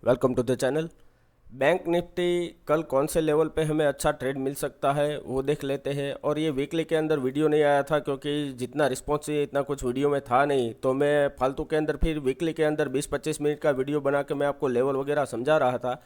Welcome to the channel. Bank Nifty कल कौन से लेवल पे हमें अच्छा ट्रेड मिल सकता है वो देख लेते हैं। और ये वीकली के अंदर वीडियो नहीं आया था क्योंकि जितना रिस्पॉन्स चाहिए इतना कुछ वीडियो में था नहीं, तो मैं फालतू के अंदर फिर वीकली के अंदर 20-25 मिनट का वीडियो बना के मैं आपको लेवल वगैरह समझा रहा था।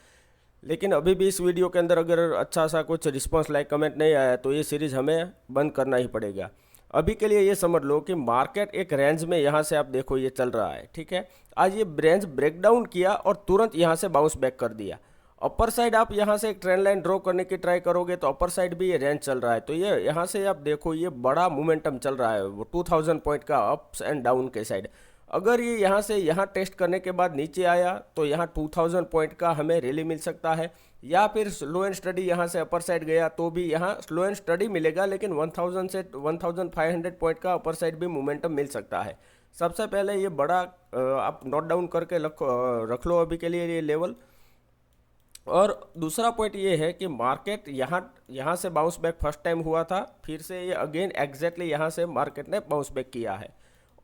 लेकिन अभी भी इस वीडियो के अंदर अगर अच्छा सा कुछ रिस्पॉन्स लाइक कमेंट नहीं आया तो ये सीरीज़ हमें बंद करना ही पड़ेगा। अभी के लिए ये समझ लो कि मार्केट एक रेंज में यहाँ से आप देखो ये चल रहा है, ठीक है। आज ये रेंज ब्रेकडाउन किया और तुरंत यहाँ से बाउंस बैक कर दिया। अपर साइड आप यहाँ से एक ट्रेंड लाइन ड्रॉ करने की ट्राई करोगे तो अपर साइड भी ये रेंज चल रहा है, तो ये यहाँ से आप देखो ये बड़ा मोमेंटम चल रहा है वो 2000 पॉइंट का अप्स एंड डाउन के साइड। अगर ये यहाँ से यहाँ टेस्ट करने के बाद नीचे आया तो यहाँ 2000 पॉइंट का हमें रैली मिल सकता है, या फिर स्लो एंड स्टडी यहाँ से अपर साइड गया तो भी यहाँ स्लो एंड स्टडी मिलेगा, लेकिन 1000 से 1500 पॉइंट का अपर साइड भी मोमेंटम मिल सकता है। सबसे पहले ये बड़ा आप नोट डाउन करके रख लो अभी के लिए ये लेवल। और दूसरा पॉइंट ये है कि मार्केट यहाँ यहाँ से बाउंस बैक फर्स्ट टाइम हुआ था, फिर से ये अगेन एग्जैक्टली यहाँ से मार्केट ने बाउंस बैक किया है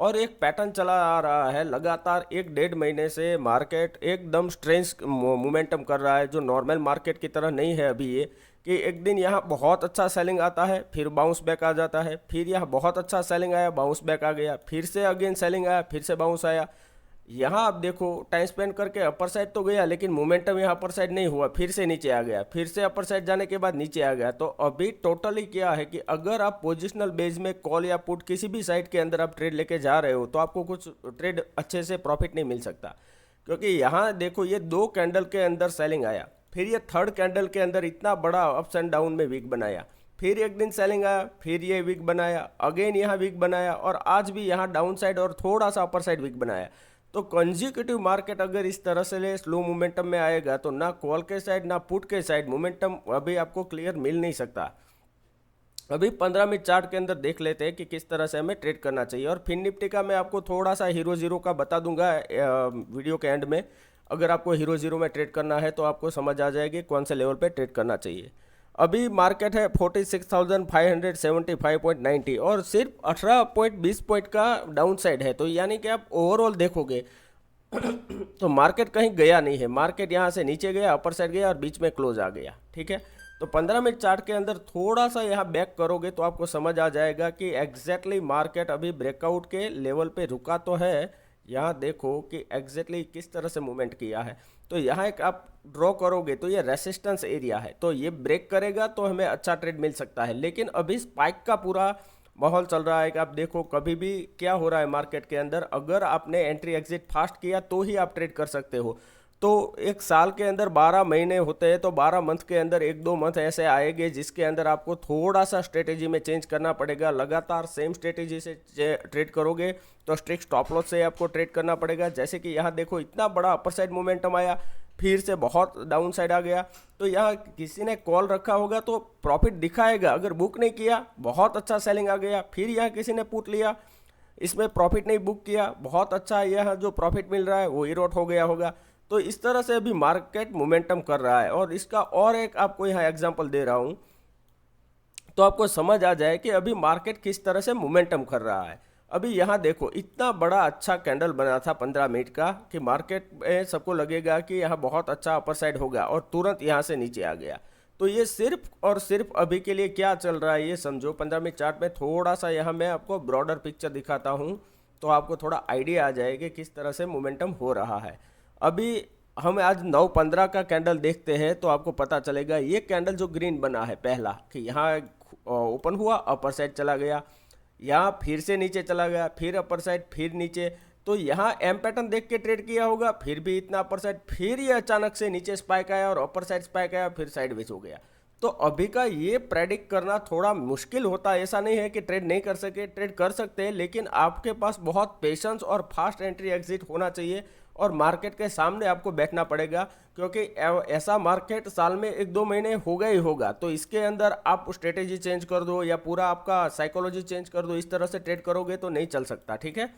और एक पैटर्न चला आ रहा है लगातार 1-1.5 महीने से। मार्केट एकदम स्ट्रेंज मोमेंटम कर रहा है जो नॉर्मल मार्केट की तरह नहीं है अभी ये, कि एक दिन यहाँ बहुत अच्छा सेलिंग आता है फिर बाउंस बैक आ जाता है, फिर यहाँ बहुत अच्छा सेलिंग आया बाउंस बैक आ गया, फिर से अगेन सेलिंग आया फिर से बाउंस आया। यहाँ आप देखो टाइम स्पेंड करके अपर साइड तो गया लेकिन मोमेंटम यहाँ अपर साइड नहीं हुआ, फिर से नीचे आ गया, फिर से अपर साइड जाने के बाद नीचे आ गया। तो अभी टोटली क्या है कि अगर आप पोजिशनल बेस में कॉल या पुट किसी भी साइड के अंदर आप ट्रेड लेके जा रहे हो तो आपको कुछ ट्रेड अच्छे से प्रॉफिट नहीं मिल सकता, क्योंकि यहाँ देखो ये 2 कैंडल के अंदर सेलिंग आया, फिर ये थर्ड कैंडल के अंदर इतना बड़ा अप्स एंड डाउन में वीक बनाया, फिर एक दिन सेलिंग आया, फिर ये वीक बनाया, अगेन यहाँ वीक बनाया और आज भी यहाँ डाउन साइड और थोड़ा सा अपर साइड वीक बनाया। तो कंजिक्यूटिव मार्केट अगर इस तरह से ले स्लो मोमेंटम में आएगा तो ना कॉल के साइड ना पुट के साइड मोमेंटम अभी आपको क्लियर मिल नहीं सकता। अभी 15 मिनट चार्ट के अंदर देख लेते हैं कि किस तरह से हमें ट्रेड करना चाहिए। और फिन निफ्टी का मैं आपको थोड़ा सा हीरो जीरो का बता दूंगा वीडियो के एंड में। अगर आपको हीरो जीरो में ट्रेड करना है तो आपको समझ आ जाएगी कौन से लेवल पे ट्रेड करना चाहिए। अभी मार्केट है 46,575.90 और सिर्फ 18.20 पॉइंट का डाउन साइड है, तो यानी कि आप ओवरऑल देखोगे तो मार्केट कहीं गया नहीं है। मार्केट यहाँ से नीचे गया, अपर साइड गया और बीच में क्लोज आ गया, ठीक है। तो 15 मिनट चार्ट के अंदर थोड़ा सा यहाँ बैक करोगे तो आपको समझ आ जाएगा कि एग्जैक्टली मार्केट अभी ब्रेकआउट के लेवल पे रुका तो है। यहाँ देखो कि एग्जैक्टली किस तरह से मूवमेंट किया है। तो यहाँ एक आप ड्रॉ करोगे तो ये रेसिस्टेंस एरिया है, तो ये ब्रेक करेगा तो हमें अच्छा ट्रेड मिल सकता है। लेकिन अभी स्पाइक का पूरा माहौल चल रहा है कि आप देखो कभी भी क्या हो रहा है मार्केट के अंदर, अगर आपने एंट्री एग्जिट फास्ट किया तो ही आप ट्रेड कर सकते हो। तो एक साल के अंदर 12 महीने होते हैं, तो 12 मंथ के अंदर 1-2 मंथ ऐसे आएंगे जिसके अंदर आपको थोड़ा सा स्ट्रेटेजी में चेंज करना पड़ेगा। लगातार सेम स्ट्रेटेजी से ट्रेड करोगे तो स्ट्रिक्ट स्टॉप लॉस से आपको ट्रेड करना पड़ेगा। जैसे कि यहाँ देखो इतना बड़ा अपर साइड मोमेंटम आया, फिर से बहुत डाउन साइड आ गया, तो यहाँ किसी ने कॉल रखा होगा तो प्रॉफिट दिखाएगा। अगर बुक नहीं किया बहुत अच्छा सेलिंग आ गया, फिर यहाँ किसी ने पुट लिया इसमें प्रॉफिट नहीं बुक किया, बहुत अच्छा यहाँ जो प्रॉफिट मिल रहा है वो इरोट हो गया होगा। तो इस तरह से अभी मार्केट मोमेंटम कर रहा है। और इसका और एक आपको यहाँ एग्जांपल दे रहा हूँ तो आपको समझ आ जाए कि अभी मार्केट किस तरह से मोमेंटम कर रहा है। अभी यहाँ देखो इतना बड़ा अच्छा कैंडल बना था 15 मिनट का कि मार्केट में सबको लगेगा कि यहाँ बहुत अच्छा अपर साइड होगा और तुरंत यहाँ से नीचे आ गया। तो ये सिर्फ और सिर्फ अभी के लिए क्या चल रहा है ये समझो। 15 मिनट चार्ट में थोड़ा सा यहाँ मैं आपको ब्रॉडर पिक्चर दिखाता हूँ तो आपको थोड़ा आइडिया आ जाएगा किस तरह से मोमेंटम हो रहा है। अभी हम आज 9:15 का कैंडल देखते हैं तो आपको पता चलेगा ये कैंडल जो ग्रीन बना है पहला कि यहाँ ओपन हुआ अपर साइड चला गया, यहाँ फिर से नीचे चला गया, फिर अपर साइड फिर नीचे, तो यहाँ एम पैटर्न देख के ट्रेड किया होगा, फिर भी इतना अपर साइड, फिर ये अचानक से नीचे स्पाइक आया और अपर साइड स्पाइक आया, फिर साइडवेज हो गया। तो अभी का ये प्रेडिक्ट करना थोड़ा मुश्किल होता है। ऐसा नहीं है कि ट्रेड नहीं कर सके, ट्रेड कर सकते हैं, लेकिन आपके पास बहुत पेशेंस और फास्ट एंट्री एग्जिट होना चाहिए और मार्केट के सामने आपको बैठना पड़ेगा, क्योंकि ऐसा मार्केट साल में 1-2 महीने होगा ही होगा। तो इसके अंदर आप स्ट्रेटेजी चेंज कर दो या पूरा आपका साइकोलॉजी चेंज कर दो, इस तरह से ट्रेड करोगे तो नहीं चल सकता, ठीक है।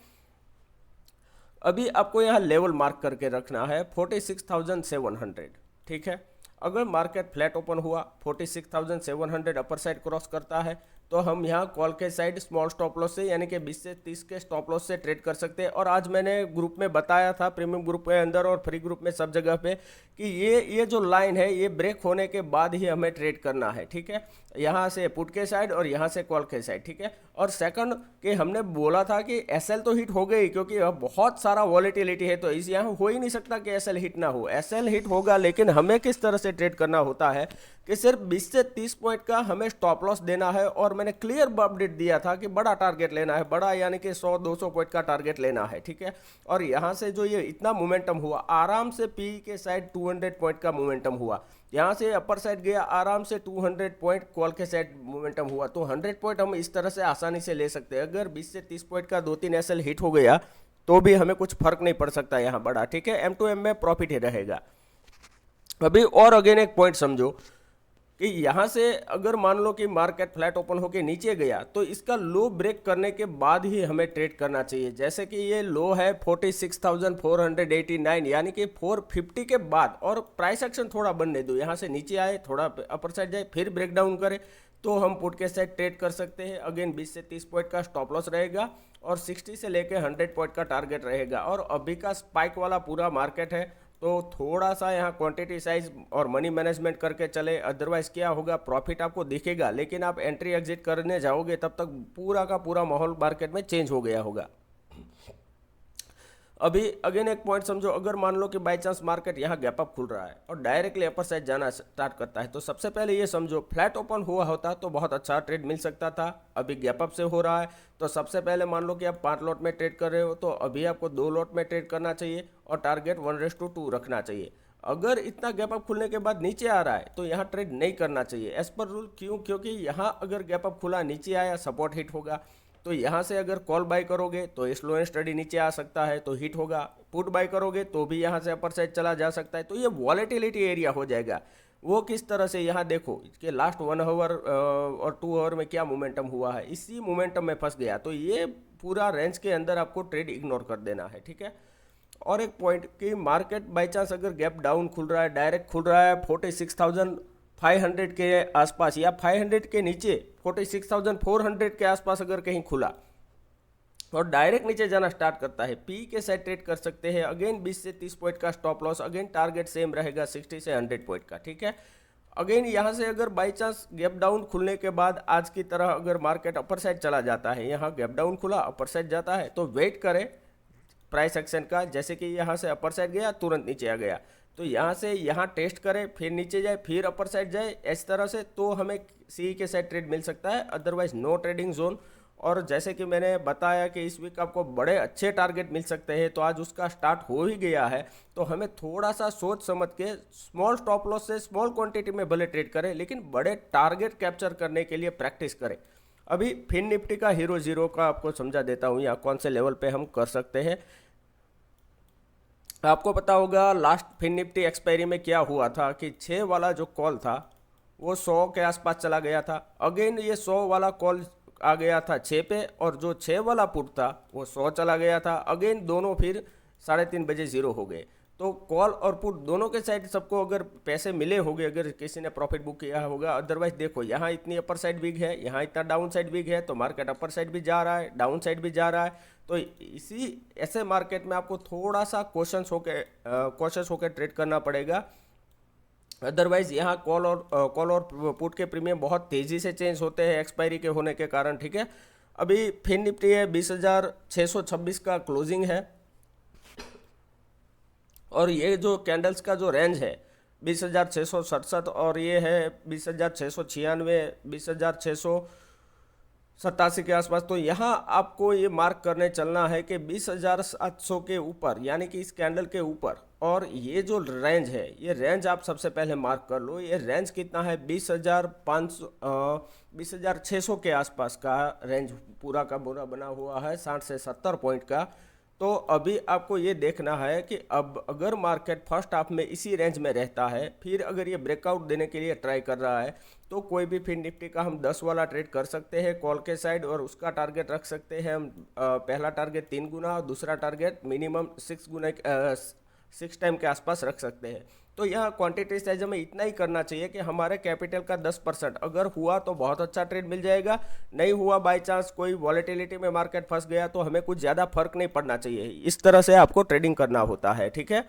अभी आपको यहाँ लेवल मार्क करके रखना है 46,700, ठीक है। अगर मार्केट फ्लैट ओपन हुआ 46,700 अपर साइड क्रॉस करता है तो हम यहाँ कॉल के साइड स्मॉल स्टॉप लॉस से यानी कि 20 से 30 के स्टॉप लॉस से ट्रेड कर सकते हैं। और आज मैंने ग्रुप में बताया था, प्रीमियम ग्रुप के अंदर और फ्री ग्रुप में सब जगह पे, कि ये जो लाइन है ये ब्रेक होने के बाद ही हमें ट्रेड करना है, ठीक है। यहाँ से पुट के साइड और यहाँ से कॉल के साइड, ठीक है। और सेकंड कि हमने बोला था कि एसएल तो हिट हो गई, क्योंकि अब बहुत सारा वॉलेटिलिटी है, तो इस यहाँ हो ही नहीं सकता कि एसएल हिट ना हो। एसएल हिट होगा, लेकिन हमें किस तरह से ट्रेड करना होता है कि सिर्फ 20 से 30 पॉइंट का हमें स्टॉप लॉस देना है। और मैंने क्लियर अपडेट दिया था कि बड़ा टारगेट लेना है, बड़ा यानी कि 100-200 पॉइंट का टारगेट लेना है, ठीक है। और यहाँ से जो ये इतना मोमेंटम हुआ, आराम से पी के साइड 200 पॉइंट का मोमेंटम हुआ, यहाँ से अपर साइड गया आराम से 200 पॉइंट, कॉल के साइड मोमेंटम हुआ। तो 100 पॉइंट हम इस तरह से आसानी से ले सकते हैं। अगर 20 से 30 पॉइंट का 2-3 एसएल हिट हो गया तो भी हमें कुछ फर्क नहीं पड़ सकता यहाँ बड़ा, ठीक है। एम टू एम में प्रॉफिट ही रहेगा। अभी और अगेन एक पॉइंट समझो कि यहाँ से अगर मान लो कि मार्केट फ्लैट ओपन होके नीचे गया, तो इसका लो ब्रेक करने के बाद ही हमें ट्रेड करना चाहिए। जैसे कि ये लो है 46,489, यानी कि 450 के बाद, और प्राइस एक्शन थोड़ा बनने दो, यहाँ से नीचे आए, थोड़ा अपर साइड जाए, फिर ब्रेक डाउन करे, तो हम पुट के साइड ट्रेड कर सकते हैं। अगेन 20 से 30 पॉइंट का स्टॉप लॉस रहेगा और 60 से लेके 100 पॉइंट का टारगेट रहेगा। और अभी का स्पाइक वाला पूरा मार्केट है, तो थोड़ा सा यहाँ क्वांटिटी साइज और मनी मैनेजमेंट करके चले, अदरवाइज क्या होगा, प्रॉफिट आपको दिखेगा, लेकिन आप एंट्री एग्जिट करने जाओगे तब तक पूरा का पूरा माहौल मार्केट में चेंज हो गया होगा। अभी अगेन एक पॉइंट समझो, अगर मान लो कि बाय चांस मार्केट यहाँ गैप अप खुल रहा है और डायरेक्टली अपर साइड जाना स्टार्ट करता है, तो सबसे पहले ये समझो, फ्लैट ओपन हुआ होता तो बहुत अच्छा ट्रेड मिल सकता था। अभी गैप अप से हो रहा है, तो सबसे पहले मान लो कि आप 5 लॉट में ट्रेड कर रहे हो, तो अभी आपको 2 लॉट में ट्रेड करना चाहिए और टारगेट 1:2 रखना चाहिए। अगर इतना गैप अप खुलने के बाद नीचे आ रहा है तो यहाँ ट्रेड नहीं करना चाहिए एज पर रूल। क्यों? क्योंकि यहाँ अगर गैप अप खुला, नीचे आया, सपोर्ट हिट होगा, तो यहाँ से अगर कॉल बाय करोगे तो स्लो एंड स्टडी नीचे आ सकता है, तो हिट होगा। पुट बाय करोगे तो भी यहाँ से अपर साइड चला जा सकता है, तो ये वॉलेटिलिटी एरिया हो जाएगा। वो किस तरह से, यहाँ देखो कि लास्ट 1 आवर और 2 आवर में क्या मोमेंटम हुआ है, इसी मोमेंटम में फंस गया, तो ये पूरा रेंज के अंदर आपको ट्रेड इग्नोर कर देना है, ठीक है। और एक पॉइंट कि मार्केट बाई चांस अगर गैप डाउन खुल रहा है, डायरेक्ट खुल रहा है 46,500 के आसपास या 500 के नीचे 46,400 के आसपास अगर कहीं खुला और डायरेक्ट नीचे जाना स्टार्ट करता है, पी के साइड ट्रेड कर सकते हैं। अगेन 20 से 30 पॉइंट का stop loss, again target same रहेगा 60 से 100 पॉइंट का, ठीक है। अगेन यहाँ से अगर बाई चांस गैप डाउन खुलने के बाद आज की तरह अगर मार्केट अपर साइड चला जाता है, यहाँ गैप डाउन खुला अपर साइड जाता है, तो वेट करें प्राइस एक्शन का। जैसे कि यहाँ से अपर साइड गया, तुरंत नीचे आ गया, तो यहाँ से यहाँ टेस्ट करें, फिर नीचे जाए, फिर अपर साइड जाए, इस तरह से तो हमें सी के साइड ट्रेड मिल सकता है, अदरवाइज नो ट्रेडिंग जोन। और जैसे कि मैंने बताया कि इस वीक आपको बड़े अच्छे टारगेट मिल सकते हैं, तो आज उसका स्टार्ट हो ही गया है, तो हमें थोड़ा सा सोच समझ के स्मॉल स्टॉप लॉस से स्मॉल क्वांटिटी में भले ट्रेड करें, लेकिन बड़े टारगेट कैप्चर करने के लिए प्रैक्टिस करें। अभी फिन निफ्टी का हीरो जीरो का आपको समझा देता हूँ, यहाँ कौन से लेवल पे हम कर सकते हैं। आपको पता होगा लास्ट फिन निफ्टी एक्सपायरी में क्या हुआ था कि 6 वाला जो कॉल था वो 100 के आसपास चला गया था। अगेन ये 100 वाला कॉल आ गया था 6 पे, और जो 6 वाला पुट था वो 100 चला गया था। अगेन दोनों फिर 3:30 बजे जीरो हो गए। तो कॉल और पुट दोनों के साइड सबको अगर पैसे मिले होंगे, अगर किसी ने प्रॉफिट बुक किया होगा। अदरवाइज देखो यहाँ इतनी अपर साइड वीक है, यहाँ इतना डाउन साइड वीक है, तो मार्केट अपर साइड भी जा रहा है, डाउन साइड भी जा रहा है। तो इसी ऐसे मार्केट में आपको थोड़ा सा कॉशियस होकर ट्रेड करना पड़ेगा। अदरवाइज यहाँ कॉल और पुट के प्रीमियम बहुत तेज़ी से चेंज होते हैं एक्सपायरी के होने के कारण, ठीक है। अभी फिन निफ्टी है 20,626 का क्लोजिंग है, और ये जो कैंडल्स का जो रेंज है 20,667 और ये है 20,696, 20,687 के आसपास। तो यहाँ आपको ये मार्क करने चलना है कि 20,700 के ऊपर, यानी कि इस कैंडल के ऊपर, और ये जो रेंज है, ये रेंज आप सबसे पहले मार्क कर लो। ये रेंज कितना है? 20,600 के आसपास का रेंज पूरा का पूरा बना हुआ है, 60 से 70 पॉइंट का। तो अभी आपको ये देखना है कि अब अगर मार्केट फर्स्ट हाफ में इसी रेंज में रहता है, फिर अगर ये ब्रेकआउट देने के लिए ट्राई कर रहा है, तो कोई भी फिन निफ्टी का हम 10 वाला ट्रेड कर सकते हैं कॉल के साइड, और उसका टारगेट रख सकते हैं हम पहला टारगेट 3 गुना और दूसरा टारगेट मिनिमम 6 गुना 6 टाइम के आसपास रख सकते हैं। तो यह क्वांटिटी साइज हमें इतना ही करना चाहिए कि हमारे कैपिटल का 10%, अगर हुआ तो बहुत अच्छा ट्रेड मिल जाएगा, नहीं हुआ बाय चांस कोई वॉलेटिलिटी में मार्केट फंस गया तो हमें कुछ ज़्यादा फर्क नहीं पड़ना चाहिए। इस तरह से आपको ट्रेडिंग करना होता है, ठीक है।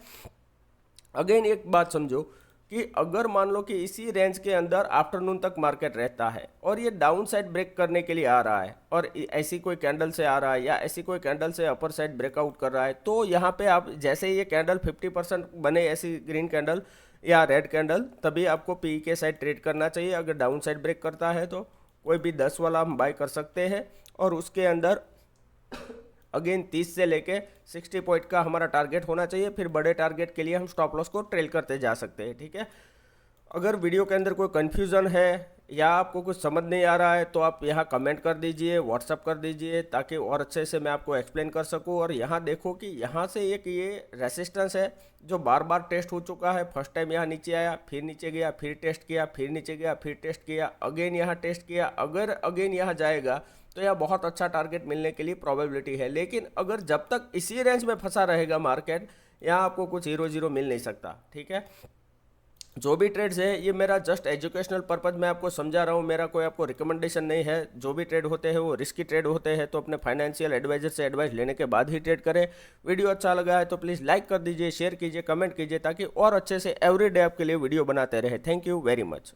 अगेन एक बात समझो कि अगर मान लो कि इसी रेंज के अंदर आफ्टरनून तक मार्केट रहता है और ये डाउन साइड ब्रेक करने के लिए आ रहा है और ऐसी कोई कैंडल से आ रहा है या ऐसी कोई कैंडल से अपर साइड ब्रेकआउट कर रहा है, तो यहाँ पे आप जैसे ये कैंडल 50% बने, ऐसी ग्रीन कैंडल या रेड कैंडल, तभी आपको पी के साइड ट्रेड करना चाहिए। अगर डाउन साइड ब्रेक करता है तो कोई भी 10 वाला हम बाय कर सकते हैं और उसके अंदर अगेन 30 से लेके 60 पॉइंट का हमारा टारगेट होना चाहिए। फिर बड़े टारगेट के लिए हम स्टॉप लॉस को ट्रेल करते जा सकते हैं, ठीक है। अगर वीडियो के अंदर कोई कन्फ्यूज़न है या आपको कुछ समझ नहीं आ रहा है तो आप यहाँ कमेंट कर दीजिए, व्हाट्सअप कर दीजिए, ताकि और अच्छे से मैं आपको एक्सप्लेन कर सकूँ। और यहाँ देखो कि यहाँ से एक ये रेसिस्टेंस है जो बार बार टेस्ट हो चुका है। फर्स्ट टाइम यहाँ नीचे आया, फिर नीचे गया, फिर टेस्ट किया, फिर नीचे गया, फिर टेस्ट किया, अगेन यहाँ टेस्ट किया। अगर अगेन यहाँ जाएगा तो यह बहुत अच्छा टारगेट मिलने के लिए प्रोबेबिलिटी है। लेकिन अगर जब तक इसी रेंज में फंसा रहेगा मार्केट, यहाँ आपको कुछ हीरो जीरो मिल नहीं सकता, ठीक है। जो भी ट्रेड्स है ये मेरा जस्ट एजुकेशनल पर्पज़ मैं आपको समझा रहा हूँ, मेरा कोई आपको रिकमेंडेशन नहीं है। जो भी ट्रेड होते हैं वो रिस्की ट्रेड होते हैं, तो अपने फाइनेंशियल एडवाइजर से एडवाइस लेने के बाद ही ट्रेड करें। वीडियो अच्छा लगा है तो प्लीज़ लाइक कर दीजिए, शेयर कीजिए, कमेंट कीजिए, ताकि और अच्छे से एवरी डे आपके लिए वीडियो बनाते रहे। Thank you very much.